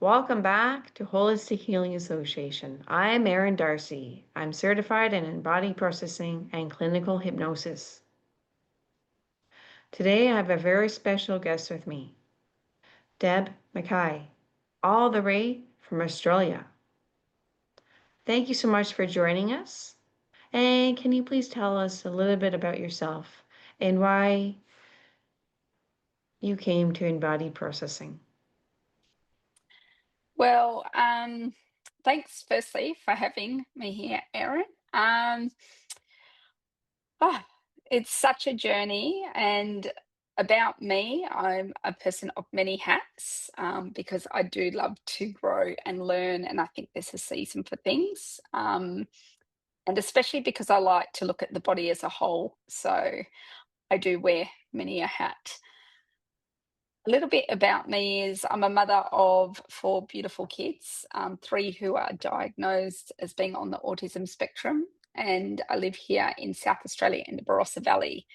Welcome back to Holistic Healing Association. I'm Erin Darcy. I'm certified in body processing and clinical hypnosis. Today I have a very special guest with me, Deb Mackay, all the way from Australia. Thank you so much for joining us. And can you please tell us a little bit about yourself and why you came to embodied processing? Well, thanks firstly for having me here, Erin. Um, ah, it's such a journey, and about me, I'm a person of many hats because I do love to grow and learn, and I think there's a season for things. And especially because I like to look at the body as a whole, so I do wear many a hat. A little bit about me is I'm a mother of four beautiful kids, three who are diagnosed as being on the autism spectrum, and I live here in South Australia in the Barossa Valley.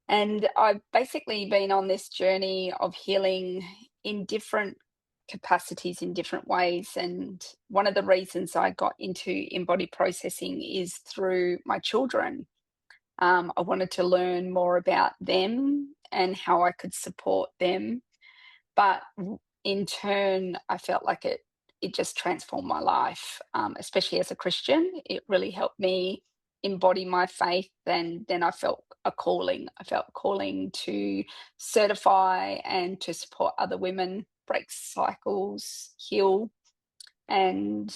And I've basically been on this journey of healing in different capacities, in different ways. And one of the reasons I got into embodied processing is through my children. I wanted to learn more about them and how I could support them, but in turn, I felt like it just transformed my life, especially as a Christian. It really helped me embody my faith, and then I felt a calling. I felt a calling to certify and to support other women break cycles, heal, and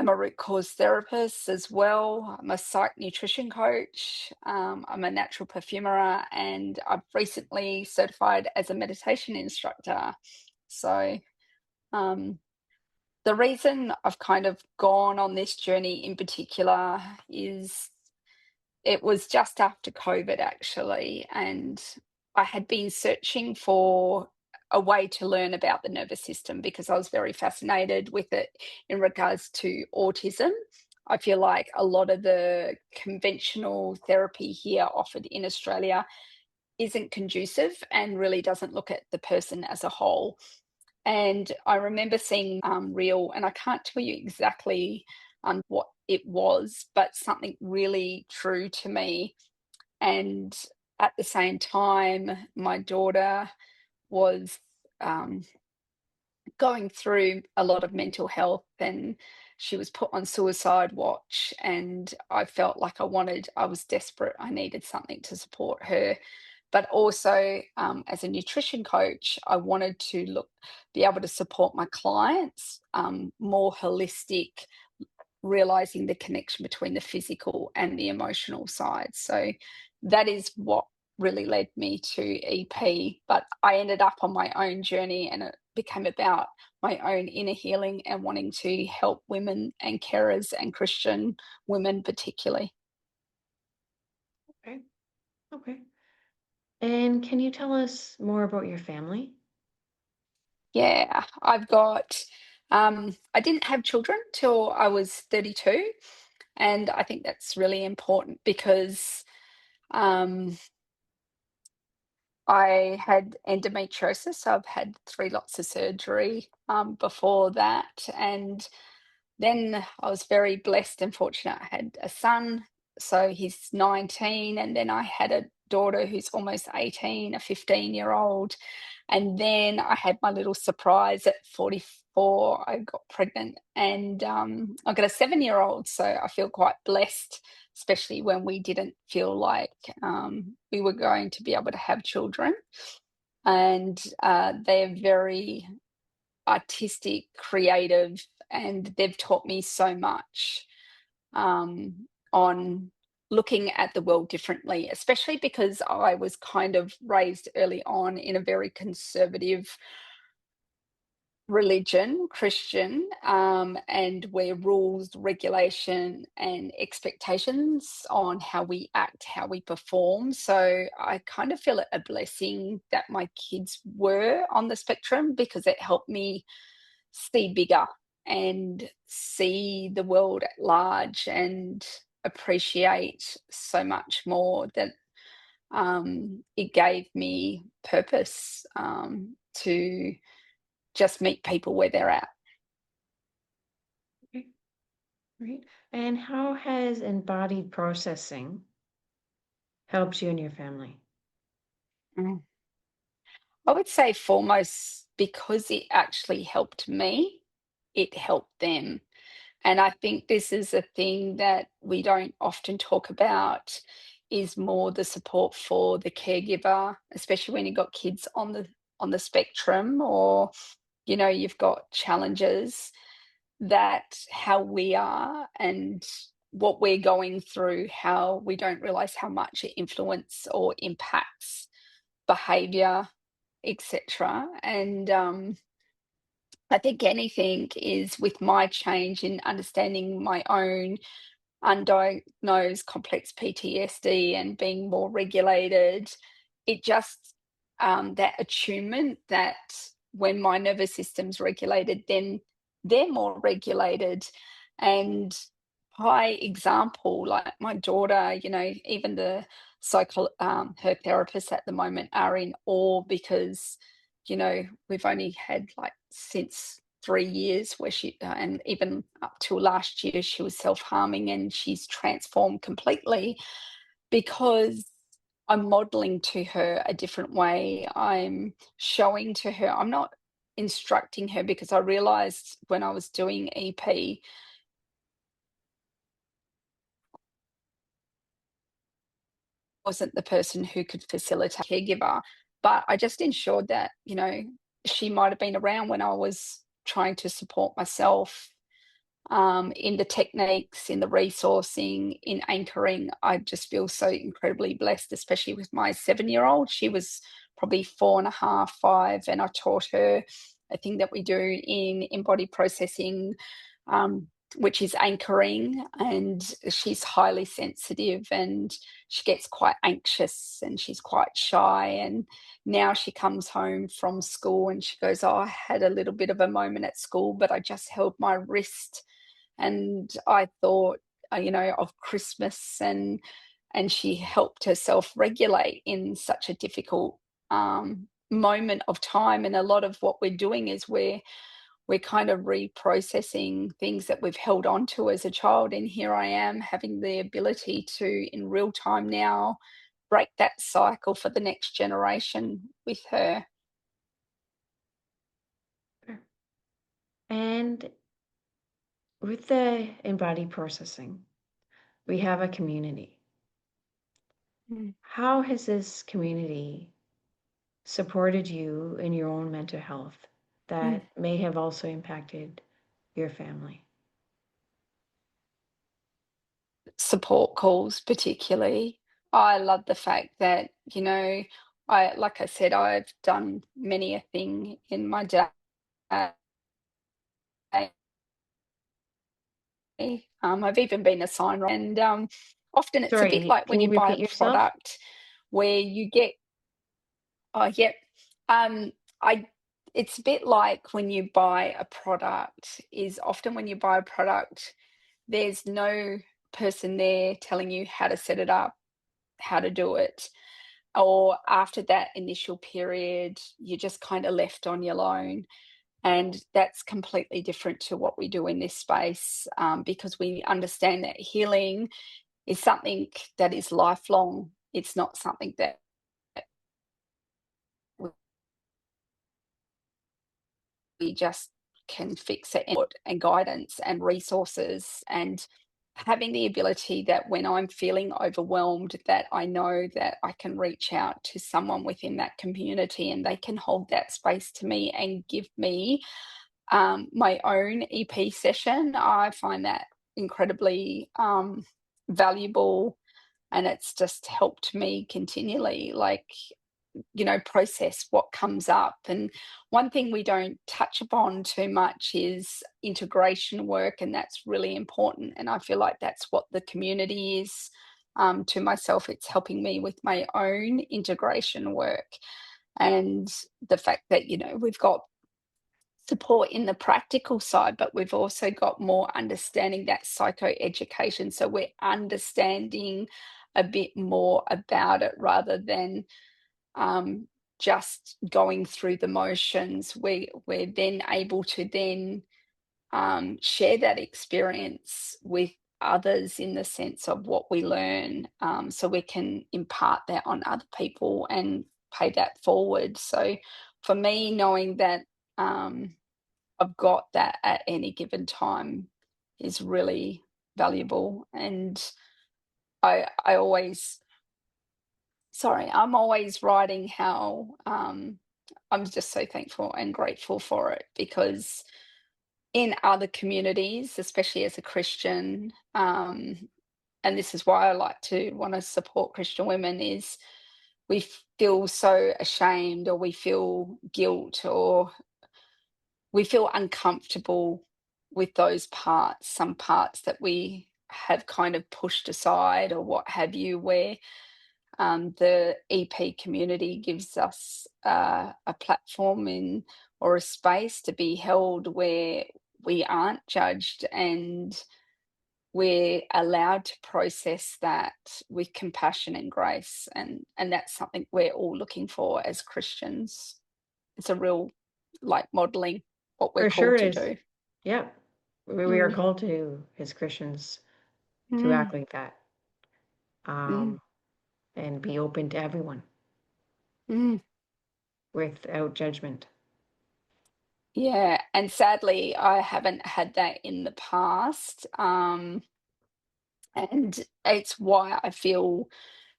I'm a root cause therapist as well. I'm a psych nutrition coach. I'm a natural perfumer, and I've recently certified as a meditation instructor. So, um, the reason I've kind of gone on this journey in particular is it was just after COVID, actually, and I had been searching for a way to learn about the nervous system because I was very fascinated with it in regards to autism. I feel like a lot of the conventional therapy here offered in Australia isn't conducive and really doesn't look at the person as a whole. And I remember seeing real, and I can't tell you exactly what it was, but something really true to me. And at the same time, my daughter was um, going through a lot of mental health, and she was put on suicide watch. And I felt like I was desperate. I needed something to support her. But also, as a nutrition coach, I wanted to be able to support my clients more holistic, realizing the connection between the physical and the emotional side. So that is what really led me to EP. But I ended up on my own journey, and it became about my own inner healing and wanting to help women and carers and Christian women, particularly. Okay. Okay. And can you tell us more about your family? Yeah, I didn't have children till I was 32. And I think that's really important because um, I had endometriosis. So I've had three lots of surgery before that. And then I was very blessed and fortunate. I had a son, so he's 19. And then I had a daughter who's almost 18, a 15-year-old. And then I had my little surprise at 44. I got pregnant, and I got a 7-year-old. So I feel quite blessed, especially when we didn't feel like we were going to be able to have children. And they're very artistic, creative, and they've taught me so much on looking at the world differently, especially because I was kind of raised early on in a very conservative religion, Christian, and where rules, regulation, and expectations on how we act, how we perform. So I kind of feel it a blessing that my kids were on the spectrum because it helped me see bigger and see the world at large and appreciate so much more that it gave me purpose to just meet people where they're at. Okay. Right. And how has embodied processing helped you and your family? Mm. I would say foremost, because it actually helped me, it helped them. And I think this is a thing that we don't often talk about, is more the support for the caregiver, especially when you've got kids on the spectrum, or you've got challenges, that how we are and what we're going through, how we don't realize how much it influence or impacts behavior, etc. And I think anything is, with my change in understanding my own undiagnosed complex PTSD and being more regulated, it just, that attunement that when my nervous system's regulated, then they're more regulated. And by example, like my daughter, even her therapists at the moment are in awe, because we've only had, like, since 3 years where and even up till last year, she was self-harming, and she's transformed completely because I'm modeling to her a different way. I'm showing to her. I'm not instructing her, because I realized when I was doing EP, wasn't the person who could facilitate caregiver, but I just ensured that, she might have been around when I was trying to support myself, in the techniques, in the resourcing, in anchoring. I just feel so incredibly blessed, especially with my 7-year-old. She was probably 4.5, 5, and I taught her a thing that we do in embodied processing, um, which is anchoring. And she's highly sensitive, and she gets quite anxious, and she's quite shy. And now she comes home from school and she goes, "Oh, I had a little bit of a moment at school, but I just held my wrist." And I thought, of Christmas, and she helped herself regulate in such a difficult moment of time. And a lot of what we're doing is we're kind of reprocessing things that we've held on to as a child. And here I am having the ability to, in real time now, break that cycle for the next generation with her. Sure. And with the embodied processing, we have a community. Mm. How has this community supported you in your own mental health Mm. that may have also impacted your family? Support calls, particularly. I love the fact that, like I said, I've done many a thing in my day. I've even been a sign, and often it's a bit Sorry, like can when you you buy a repeat yourself? product where you get, oh, yep. Um, I It's a bit like when you buy a product, is often when you buy a product, there's no person there telling you how to set it up, how to do it. Or after that initial period, you're just kind of left on your own. And that's completely different to what we do in this space, because we understand that healing is something that is lifelong. It's not something that we just can fix it, and guidance and resources, and having the ability that when I'm feeling overwhelmed, that I know that I can reach out to someone within that community, and they can hold that space to me and give me my own EP session. I find that incredibly valuable, and it's just helped me continually, like, process what comes up. And one thing we don't touch upon too much is integration work, and that's really important. And I feel like that's what the community is, to myself. It's helping me with my own integration work. And the fact that, we've got support in the practical side, but we've also got more understanding, that psychoeducation. So we're understanding a bit more about it, rather than um, just going through the motions. We're then able to then share that experience with others in the sense of what we learn, so we can impart that on other people and pay that forward. So for me, knowing that I've got that at any given time is really valuable. And I always, sorry, I'm always writing how I'm just so thankful and grateful for it, because in other communities, especially as a Christian, and this is why I like to want to support Christian women, is we feel so ashamed, or we feel guilt, or we feel uncomfortable with those parts, some parts that we have kind of pushed aside or what have you, where the EP community gives us a platform in, or a space to be held, where we aren't judged and we're allowed to process that with compassion and grace, and that's something we're all looking for as Christians. It's a real, like, modeling what we're For sure called it to is. do. Yeah. We are Mm, called to, as Christians, to mm, act like that, mm, um, and be open to everyone mm. without judgment. Yeah, and sadly, I haven't had that in the past, and it's why I feel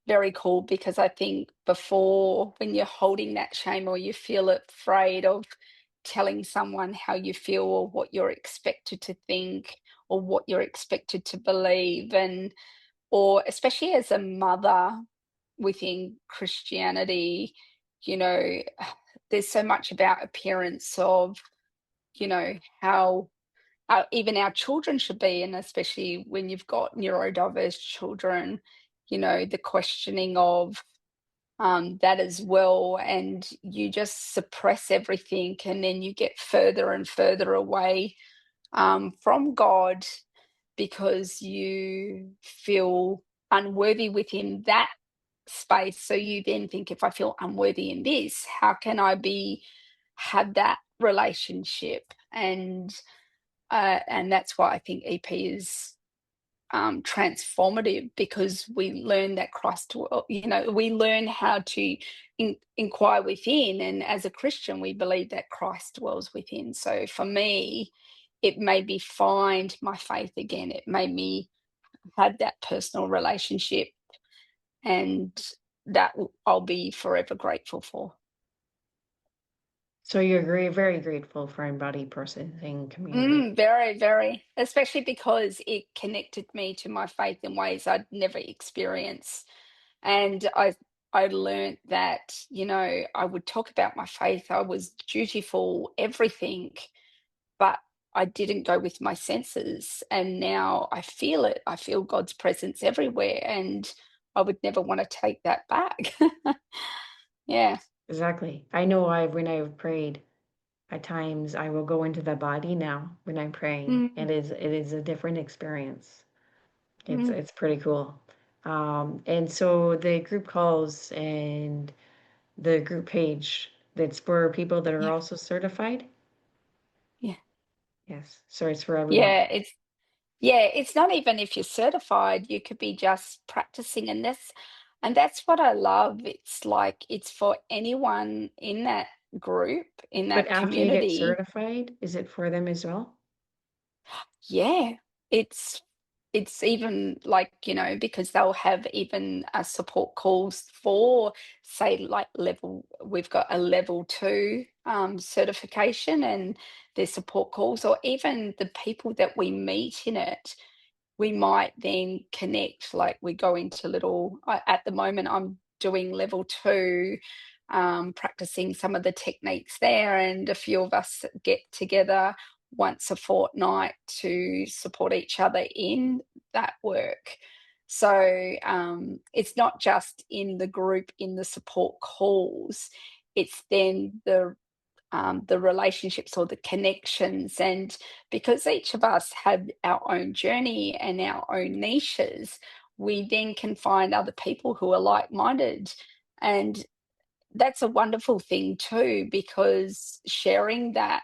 very cool, because I think before, when you're holding that shame, or you feel afraid of telling someone how you feel, or what you're expected to think, or what you're expected to believe, and or especially as a mother within Christianity, you know, there's so much about appearance of, how even our children should be, and especially when you've got neurodiverse children, the questioning of that as well, and you just suppress everything, and then you get further and further away from God, because you feel unworthy within that space. So you then think, if I feel unworthy in this, how can I have that relationship? And that's why I think EP is transformative, because we learn that Christ, we learn how to inquire within. And as a Christian, we believe that Christ dwells within. So for me, it made me find my faith again. It made me have that personal relationship, and I'll be forever grateful for. So you're very grateful for embodied processing community. Very, very, especially because it connected me to my faith in ways I'd never experienced. And I learned that, I would talk about my faith. I was dutiful, everything, but I didn't go with my senses. And now I feel it. I feel God's presence everywhere. And I would never want to take that back. Yeah. Exactly. I know when I've prayed, at times I will go into the body now when I'm praying, Mm, and it is a different experience. It's mm, it's pretty cool. And so the group calls and the group page, that's for people that are yeah. also certified. Yeah. Yes. So it's for everyone. Yeah. It's not even if you're certified, you could be just practicing, and that's what I love. It's like it's for anyone in that group, in But that after you get community. certified, is it for them as well? Yeah, it's it's even like, because they'll have even support calls for, say, like we've got a level 2 certification, and there's support calls, or even the people that we meet in it, we might then connect. Like, we go into at the moment, I'm doing level 2, practicing some of the techniques there, and a few of us get together once a fortnight to support each other in that work. So it's not just in the group, in the support calls, it's then the relationships or the connections. And because each of us have our own journey and our own niches, we then can find other people who are like minded. And that's a wonderful thing too, because sharing that,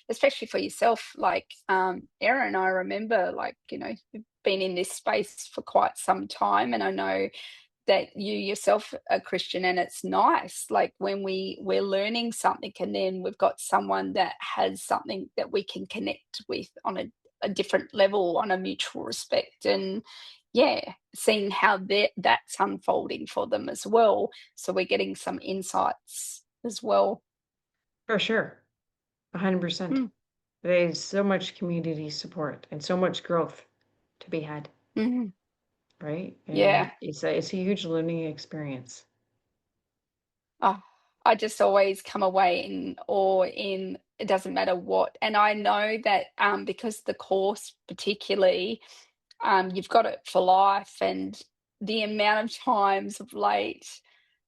especially for yourself, like, Erin, I remember, like, you've been in this space for quite some time, and I know that you yourself are Christian, and it's nice, like, when we're learning something, and then we've got someone that has something that we can connect with on a different level, on a mutual respect, and yeah, seeing how that's unfolding for them as well. So we're getting some insights as well. For sure. 100%. Mm, There's so much community support and so much growth to be had, mhm. right? And Yeah. it's a huge learning experience. Oh, I just always come away in awe, in it doesn't matter what. And I know that, because the course particularly, you've got it for life, and the amount of times of late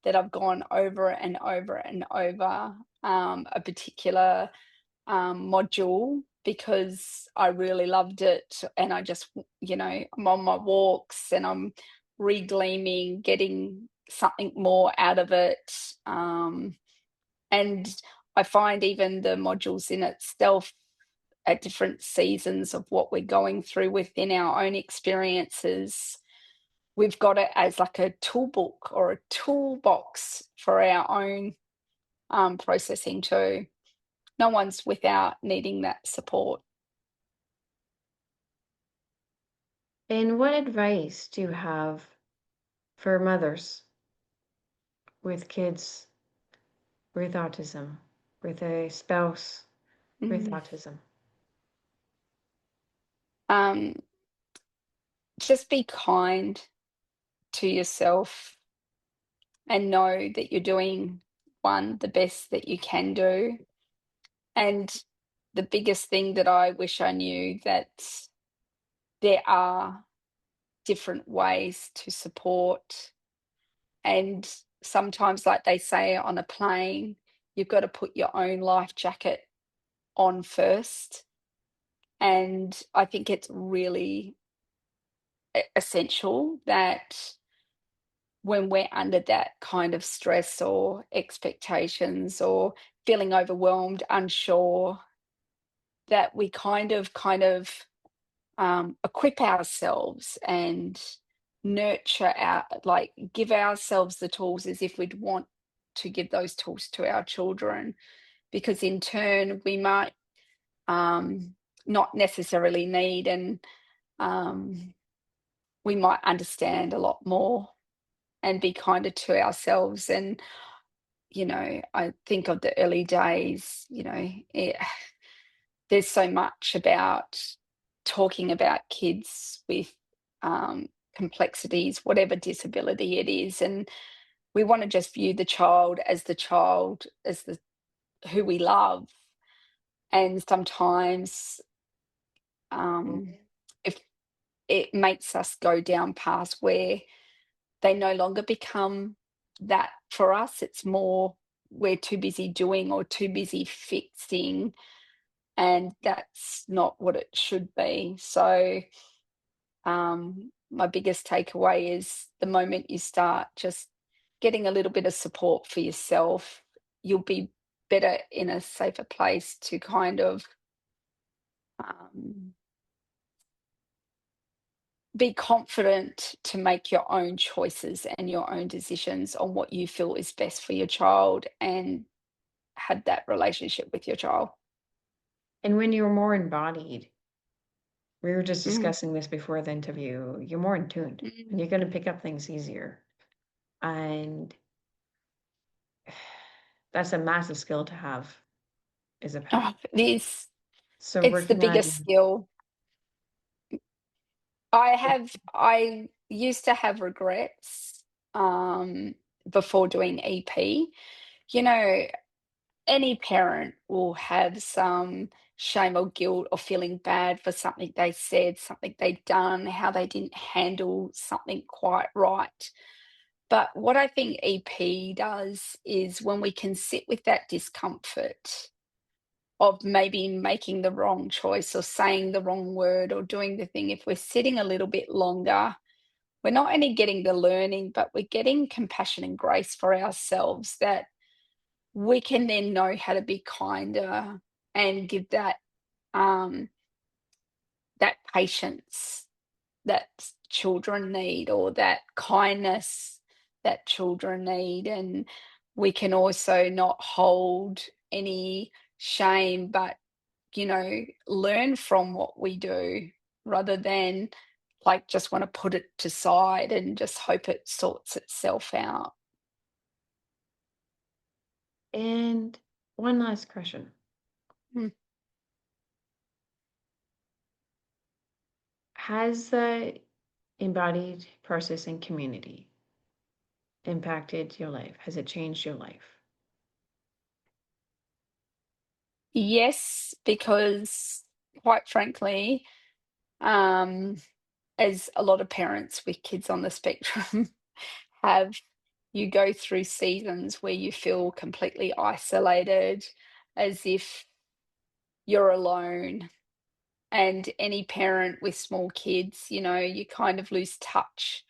that I've gone over and over and over, a particular, module, because I really loved it, and I just, I'm on my walks and I'm re-gleaming, getting something more out of it. And I find even the modules in itself, at different seasons of what we're going through within our own experiences, we've got it as like a toolbook or a toolbox for our own, processing too. No one's without needing that support. And what advice do you have for mothers with kids with autism, with a spouse with Mm. autism? Um, just be kind to yourself, and know that you're doing, one, the best that you can do. And the biggest thing that I wish I knew, that there are different ways to support. And sometimes, like they say on a plane, you've got to put your own life jacket on first. And I think it's really essential that when we're under that kind of stress or expectations or feeling overwhelmed, unsure, that we equip ourselves and nurture our, like, give ourselves the tools as if we'd want to give those tools to our children, because in turn we might, not necessarily need, and um, we might understand a lot more and be kinder to ourselves. And I think of the early days, there's so much about talking about kids with, complexities, whatever disability it is, and we want to just view the child as the who we love. And sometimes, um, if it makes us go down past where they no longer become that for us, it's more we're too busy doing or too busy fixing, and that's not what it should be. So, my biggest takeaway is the moment you start just getting a little bit of support for yourself, you'll be better in a safer place to kind of, um, be confident to make your own choices and your own decisions on what you feel is best for your child, and had that relationship with your child. And when you're more embodied, we were just Mm, discussing this before the interview, you're more in tuned mm. and you're going to pick up things easier. And that's a massive skill to have as a Oh, parent. it is. So It's the working biggest on, skill. I used to have regrets, before doing EP. You know, any parent will have some shame or guilt or feeling bad for something they said, something they done, how they didn't handle something quite right. But what I think EP does is, when we can sit with that discomfort of maybe making the wrong choice or saying the wrong word or doing the thing, if we're sitting a little bit longer, we're not only getting the learning, but we're getting compassion and grace for ourselves that we can then know how to be kinder and give um, that patience that children need, or that kindness that children need. And we can also not hold any shame, but, learn from what we do rather than like just want to put it to side and just hope it sorts itself out. And one last question. Mm. Has the embodied processing community impacted your life? Has it changed your life? Yes, because quite frankly, um, as a lot of parents with kids on the spectrum have, you go through seasons where you feel completely isolated, as if you're alone. And any parent with small kids, you kind of lose touch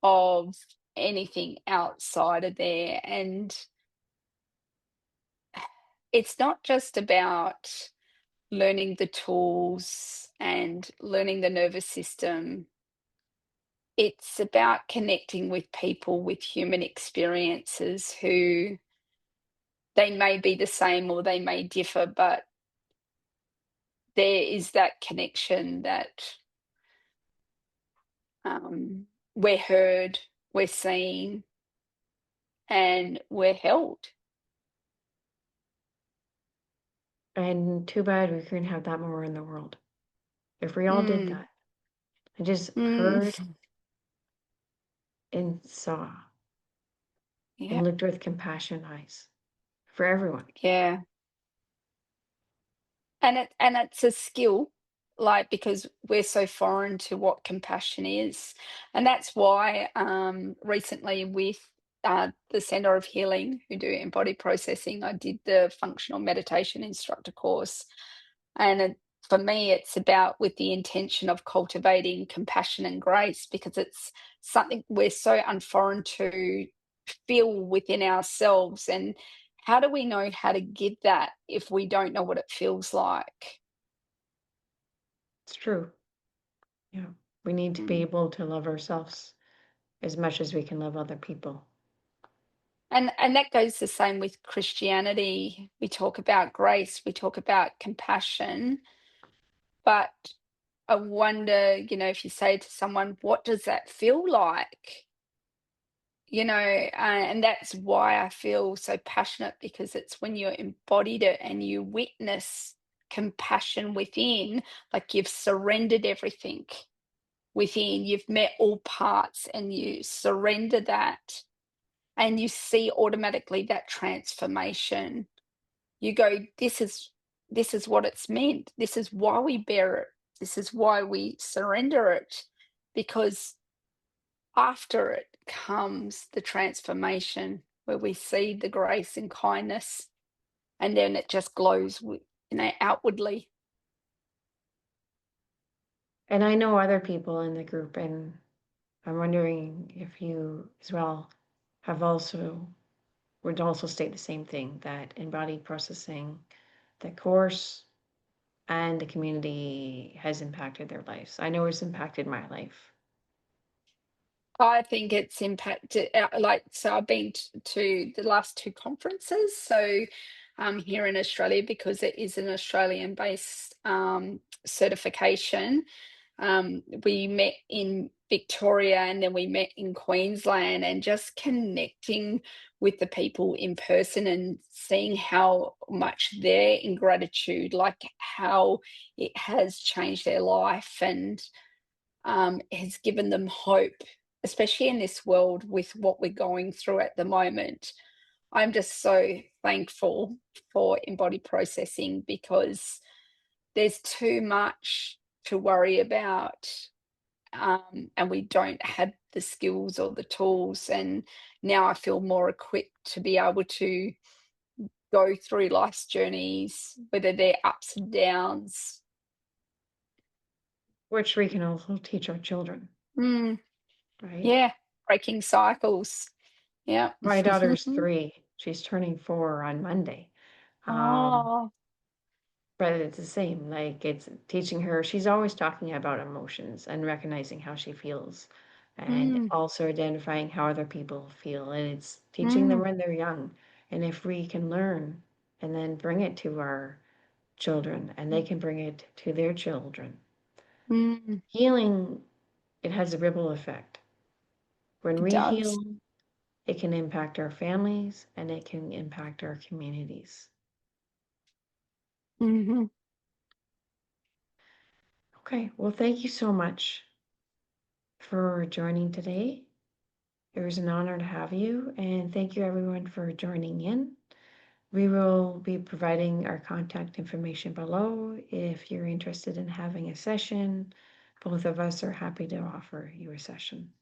of anything outside of there. And it's not just about learning the tools and learning the nervous system. It's about connecting with people with human experiences who they may be the same or they may differ, but there is that connection that we're heard, we're seen, and we're held. And too bad we couldn't have that more in the world. If we all did Mm, that and just mm, heard and saw yeah, and looked with compassion eyes for everyone. yeah. And it's a skill, like, because we're so foreign to what compassion is. And that's why recently with the Center of Healing, who do embodied processing, I did the functional meditation instructor course. And for me, it's about with the intention of cultivating compassion and grace, because it's something we're so unforeign to feel within ourselves. And how do we know how to give that if we don't know what it feels like? It's true. Yeah. We need to be Mm. able to love ourselves as much as we can love other people. And that goes the same with Christianity. We talk about grace, we talk about compassion, but I wonder, if you say to someone, "What does that feel like?" And that's why I feel so passionate, because it's when you're embodied it and you witness compassion within, like you've surrendered everything within, you've met all parts and you surrender that, and you see automatically that transformation. You go, this is what it's meant. This is why we bear it. This is why we surrender it, because after it comes the transformation where we see the grace and kindness, and then it just glows outwardly. And I know other people in the group, and I'm wondering if you as well have also would also state the same thing, that embodied processing, the course and the community has impacted their lives. I know it's impacted my life. I think it's impacted, so I've been to the last two conferences. So here in Australia, because it is an Australian based certification. We met in Victoria and then we met in Queensland, and just connecting with the people in person and seeing how much they're in gratitude, like how it has changed their life, and has given them hope, especially in this world with what we're going through at the moment. I'm just so thankful for embodied processing, because there's too much to worry about, and we don't have the skills or the tools. And now I feel more equipped to be able to go through life's journeys, whether they're ups and downs. Which we can also teach our children. Mm, right? Yeah, breaking cycles. Yeah. My daughter's 3. She's turning 4 on Monday. Um, Oh. but it's the same, like, it's teaching her she's always talking about emotions and recognizing how she feels, and Mm, also identifying how other people feel, and it's teaching them mm, when they're young. And if we can learn and then bring it to our children, and they can bring it to their children, mm. healing, it has a ripple effect. When It we does. heal, it can impact our families and it can impact our communities. Mhm. Okay, well, thank you so much for joining today. It was an honor to have you, and thank you everyone for joining in. We will be providing our contact information below. If you're interested in having a session, both of us are happy to offer you a session.